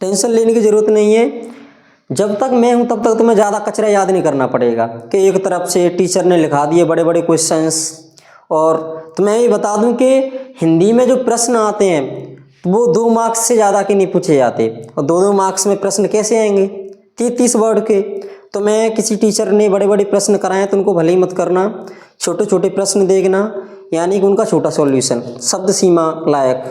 Tension लेने की ज़रूरत नहीं है। जब तक मैं हूँ तब तक तुम्हें ज़्यादा कचरा याद नहीं करना पड़ेगा कि एक तरफ से टीचर ने लिखा दिए बड़े बड़े क्वेश्चंस। और तुम्हें ये बता दूं कि हिंदी में जो प्रश्न आते हैं वो 2 मार्क्स से ज़्यादा के नहीं पूछे जाते। और 2-2 मार्क्स में प्रश्न कैसे आएंगे, 30-30 वर्ड के। तो मैं किसी टीचर ने बड़े बड़े प्रश्न कराएं तो उनको भले ही मत करना, छोटे छोटे प्रश्न देखना, यानी कि उनका छोटा सॉल्यूशन शब्द सीमा लायक।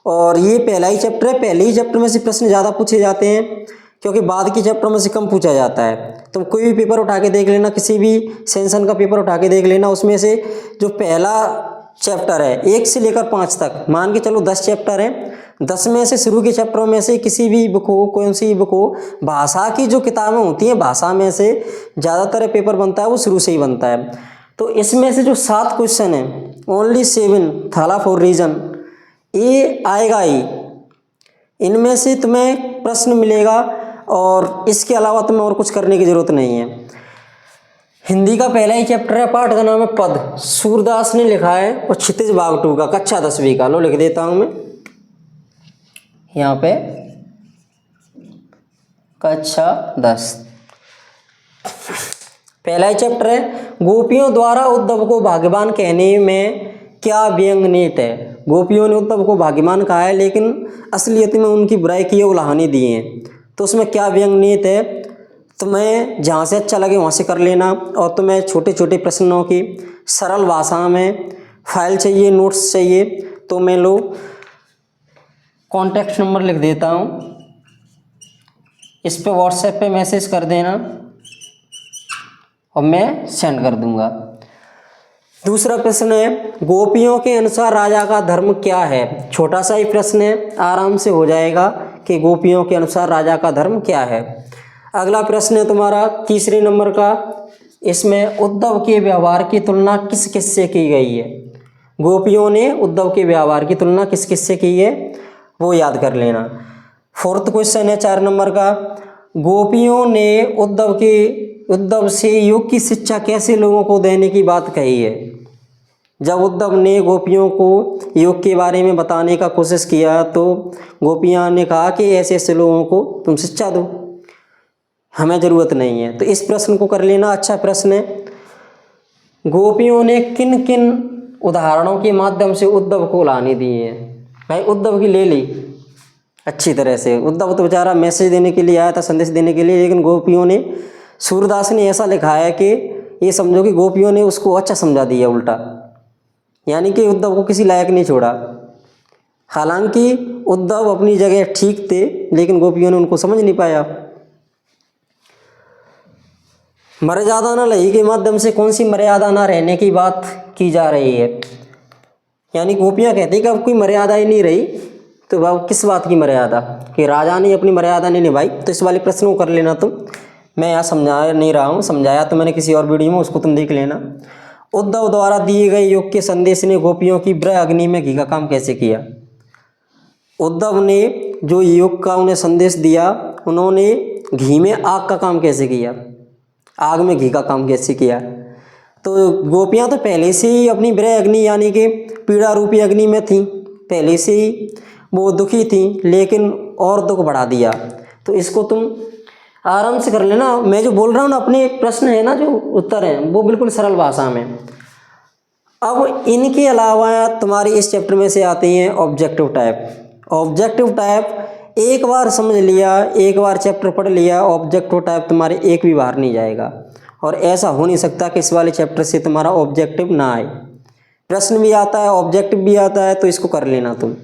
और ये पहला ही चैप्टर है, पहले ही चैप्टर में से प्रश्न ज़्यादा पूछे जाते हैं क्योंकि बाद के चैप्टर में से कम पूछा जाता है। तुम कोई भी पेपर उठा के देख लेना, किसी भी सेंशन का पेपर उठा के देख लेना, उसमें से जो पहला चैप्टर है 1 से लेकर 5 तक, मान के चलो 10 चैप्टर हैं, 10 में से शुरू के चैप्टरों में से किसी भी बुक हो, कौन सी बुक हो, भाषा की जो किताबें होती हैं भाषा में से ज़्यादातर पेपर बनता है वो शुरू से ही बनता है। तो इसमें से जो 7 क्वेश्चन हैं, ओनली 7 थाला फॉर रीजन, ये आएगा ही। इनमें से तुम्हें प्रश्न मिलेगा और इसके अलावा तुम्हें और कुछ करने की ज़रूरत नहीं है। हिंदी का पहला ही चैप्टर है, पाठ का नाम है पद, सूरदास ने लिखा है और क्षितिज बागटू का, कक्षा 10वीं का। लो लिख देता हूँ मैं यहाँ पे, कक्षा 10 पहला ही चैप्टर है। गोपियों द्वारा उद्धव को भाग्यवान कहने में क्या व्यंग नीत है। गोपियों ने उद्धव को भाग्यवान कहा है लेकिन असलियत में उनकी बुराई की उलाहनी दी है, तो उसमें क्या व्यंग नीत है। तुम्हें जहाँ से अच्छा लगे वहाँ से कर लेना। और तुम्हें छोटे छोटे प्रश्नों की सरल भाषा में फाइल चाहिए, नोट्स चाहिए, तो मैं लो कॉन्टैक्ट नंबर लिख देता हूँ, इस पे व्हाट्सएप पे मैसेज कर देना और मैं सेंड कर दूंगा। दूसरा प्रश्न है, गोपियों के अनुसार राजा का धर्म क्या है। छोटा सा ही प्रश्न है, आराम से हो जाएगा कि गोपियों के अनुसार राजा का धर्म क्या है। अगला प्रश्न है तुम्हारा 3 नंबर का, इसमें उद्धव के व्यवहार की तुलना किस किस से की गई है। गोपियों ने उद्धव के व्यवहार की तुलना किस किस से की है वो याद कर लेना। 4th क्वेश्चन है 4 नंबर का, गोपियों ने उद्धव से योग की शिक्षा कैसे लोगों को देने की बात कही है। जब उद्धव ने गोपियों को योग के बारे में बताने का कोशिश किया तो गोपियां ने कहा कि ऐसे ऐसे लोगों को तुम शिक्षा दो, हमें ज़रूरत नहीं है। तो इस प्रश्न को कर लेना, अच्छा प्रश्न है। गोपियों ने किन किन उदाहरणों के माध्यम से उद्धव को लाने दी है। भाई उद्धव की ले ली अच्छी तरह से, उद्धव तो बेचारा मैसेज देने के लिए आया था, संदेश देने के लिए, लेकिन गोपियों ने, सूरदास ने ऐसा लिखा है कि ये समझो कि गोपियों ने उसको अच्छा समझा दिया उल्टा, यानी कि उद्धव को किसी लायक नहीं छोड़ा। हालांकि उद्धव अपनी जगह ठीक थे लेकिन गोपियों ने उनको समझ नहीं पाया। मर्यादा न रही के माध्यम से कौन सी मर्यादा ना रहने की बात की जा रही है, यानी गोपियाँ कहती कि अब कोई मर्यादा ही नहीं रही, तो अब किस बात की मर्यादा कि राजा ने अपनी मर्यादा नहीं निभाई। तो इस वाले प्रश्न को कर लेना तुम, मैं यहाँ समझा नहीं रहा हूँ, समझाया तो मैंने किसी और वीडियो में, उसको तुम देख लेना। उद्धव द्वारा दिए गए योग के संदेश ने गोपियों की ब्रह अग्नि में घी का काम कैसे किया। उद्धव ने जो योग का उन्हें संदेश दिया, उन्होंने घी में आग का काम कैसे किया, आग में घी का काम कैसे किया। तो गोपियाँ तो पहले से ही अपनी ब्रह अग्नि यानी कि पीड़ा रूपी अग्नि में थी, पहले से ही वो दुखी थी, लेकिन और दुख बढ़ा दिया। तो इसको तुम आराम से कर लेना। मैं जो बोल रहा हूँ ना, अपने प्रश्न है ना जो उत्तर हैं वो बिल्कुल सरल भाषा में। अब इनके अलावा तुम्हारी इस चैप्टर में से आती हैं ऑब्जेक्टिव टाइप। ऑब्जेक्टिव टाइप एक बार समझ लिया, एक बार चैप्टर पढ़ लिया, ऑब्जेक्टिव टाइप तुम्हारे एक भी बाहर नहीं जाएगा। और ऐसा हो नहीं सकता कि इस वाले चैप्टर से तुम्हारा ऑब्जेक्टिव ना आए। प्रश्न भी आता है, ऑब्जेक्टिव भी आता है, तो इसको कर लेना तुम।